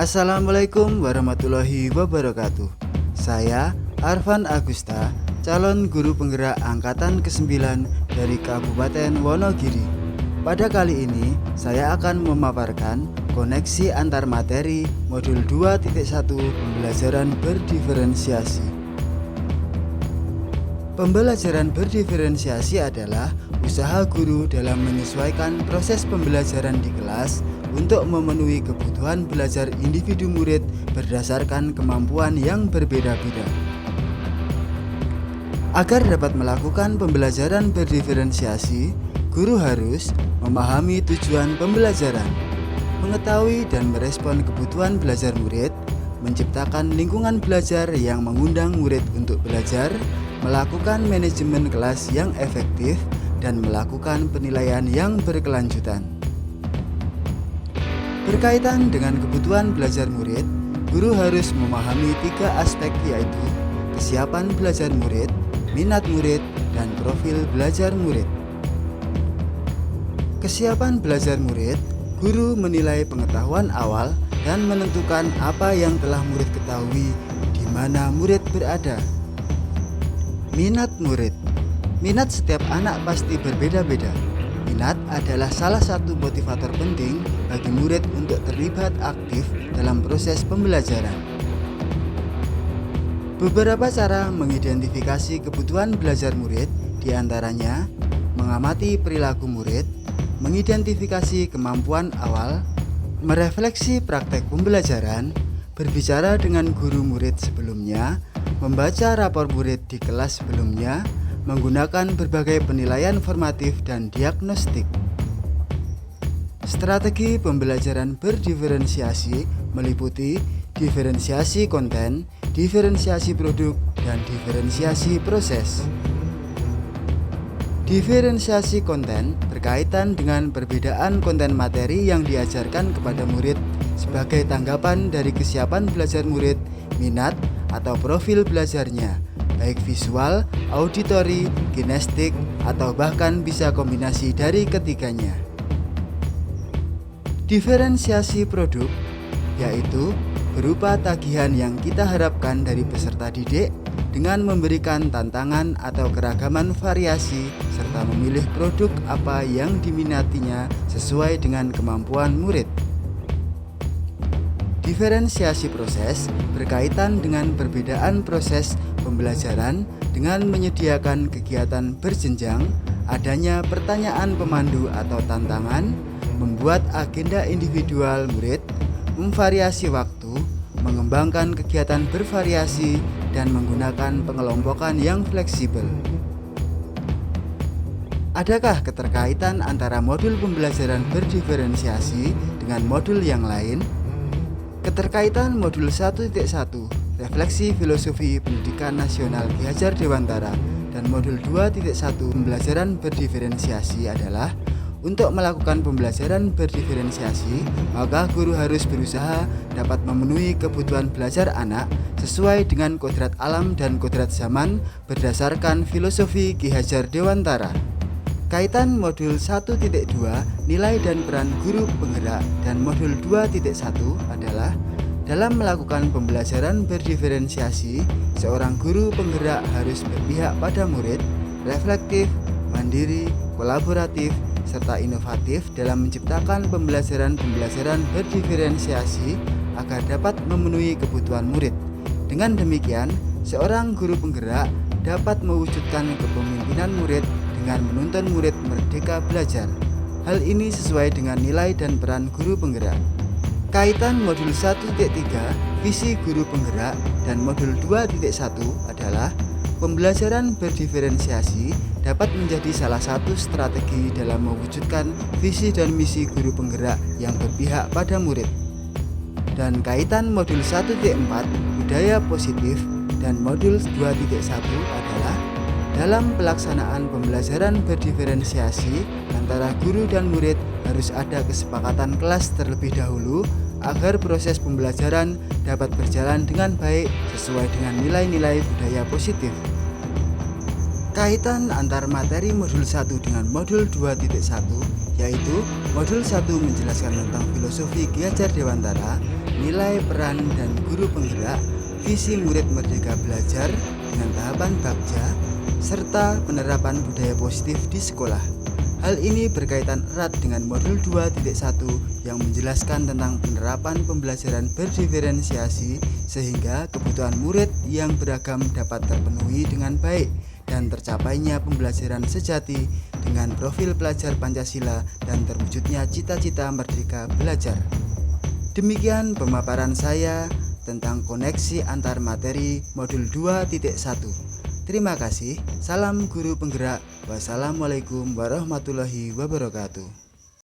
Assalamualaikum warahmatullahi wabarakatuh. Saya Arfan Agusta, calon guru penggerak angkatan ke-9 dari Kabupaten Wonogiri. Pada kali ini, saya akan memaparkan koneksi antar materi modul 2.1 pembelajaran berdiferensiasi. Pembelajaran berdiferensiasi adalah usaha guru dalam menyesuaikan proses pembelajaran di kelas untuk memenuhi kebutuhan belajar individu murid berdasarkan kemampuan yang berbeda-beda. Agar dapat melakukan pembelajaran berdiferensiasi, guru harus memahami tujuan pembelajaran, mengetahui dan merespon kebutuhan belajar murid, menciptakan lingkungan belajar yang mengundang murid untuk belajar, melakukan manajemen kelas yang efektif, dan melakukan penilaian yang berkelanjutan. Berkaitan dengan kebutuhan belajar murid, guru harus memahami 3 aspek, yaitu kesiapan belajar murid, minat murid, dan profil belajar murid. Kesiapan belajar murid, guru menilai pengetahuan awal dan menentukan apa yang telah murid ketahui di mana murid berada. Minat murid. Minat setiap anak pasti berbeda-beda. Minat adalah salah satu motivator penting bagi murid untuk terlibat aktif dalam proses pembelajaran. Beberapa cara mengidentifikasi kebutuhan belajar murid diantaranya mengamati perilaku murid, mengidentifikasi kemampuan awal, merefleksi praktek pembelajaran, berbicara dengan guru murid sebelumnya, membaca rapor murid di kelas sebelumnya, menggunakan berbagai penilaian formatif dan diagnostik. Strategi pembelajaran berdiferensiasi meliputi diferensiasi konten, diferensiasi produk, dan diferensiasi proses. Diferensiasi konten berkaitan dengan perbedaan konten materi yang diajarkan kepada murid sebagai tanggapan dari kesiapan belajar murid, minat, atau profil belajarnya, baik visual, auditori, kinestik, atau bahkan bisa kombinasi dari ketiganya. Diferensiasi produk yaitu berupa tagihan yang kita harapkan dari peserta didik dengan memberikan tantangan atau keragaman variasi serta memilih produk apa yang diminatinya sesuai dengan kemampuan murid. Diferensiasi proses berkaitan dengan perbedaan proses pembelajaran dengan menyediakan kegiatan berjenjang, adanya pertanyaan pemandu atau tantangan, membuat agenda individual murid, memvariasi waktu, mengembangkan kegiatan bervariasi, dan menggunakan pengelompokan yang fleksibel. Adakah keterkaitan antara modul pembelajaran berdiferensiasi dengan modul yang lain? Keterkaitan modul 1.1 Refleksi Filosofi Pendidikan Nasional Ki Hajar Dewantara dan modul 2.1 Pembelajaran Berdiferensiasi adalah untuk melakukan pembelajaran berdiferensiasi, maka guru harus berusaha dapat memenuhi kebutuhan belajar anak sesuai dengan kodrat alam dan kodrat zaman berdasarkan filosofi Ki Hajar Dewantara. Kaitan modul 1.2 Nilai dan peran guru penggerak dan modul 2.1 adalah dalam melakukan pembelajaran berdiferensiasi, seorang guru penggerak harus berpihak pada murid, reflektif, mandiri, kolaboratif, serta inovatif dalam menciptakan pembelajaran berdiferensiasi agar dapat memenuhi kebutuhan murid. Dengan demikian, seorang guru penggerak dapat mewujudkan kepemimpinan murid dengan menuntun murid merdeka belajar. Hal ini sesuai dengan nilai dan peran guru penggerak. Kaitan modul 1.3 Visi guru penggerak dan modul 2.1 adalah pembelajaran berdiferensiasi dapat menjadi salah satu strategi dalam mewujudkan visi dan misi guru penggerak yang berpihak pada murid. Dan kaitan modul 1.4 Budaya positif dan modul 2.1 adalah dalam pelaksanaan pembelajaran berdiferensiasi antara guru dan murid harus ada kesepakatan kelas terlebih dahulu agar proses pembelajaran dapat berjalan dengan baik sesuai dengan nilai-nilai budaya positif. Keterkaitan antar materi modul 1 dengan modul 2.1 yaitu modul 1 menjelaskan tentang filosofi Ki Hajar Dewantara, nilai, peran, dan guru penggerak, visi murid merdeka belajar dengan tahapan Bagja, serta penerapan budaya positif di sekolah. Hal ini berkaitan erat dengan modul 2.1 yang menjelaskan tentang penerapan pembelajaran berdiferensiasi sehingga kebutuhan murid yang beragam dapat terpenuhi dengan baik dan tercapainya pembelajaran sejati dengan profil pelajar Pancasila dan terwujudnya cita-cita merdeka belajar. Demikian pemaparan saya tentang koneksi antar materi modul 2.1. Terima kasih. Salam guru penggerak. Wassalamualaikum warahmatullahi wabarakatuh.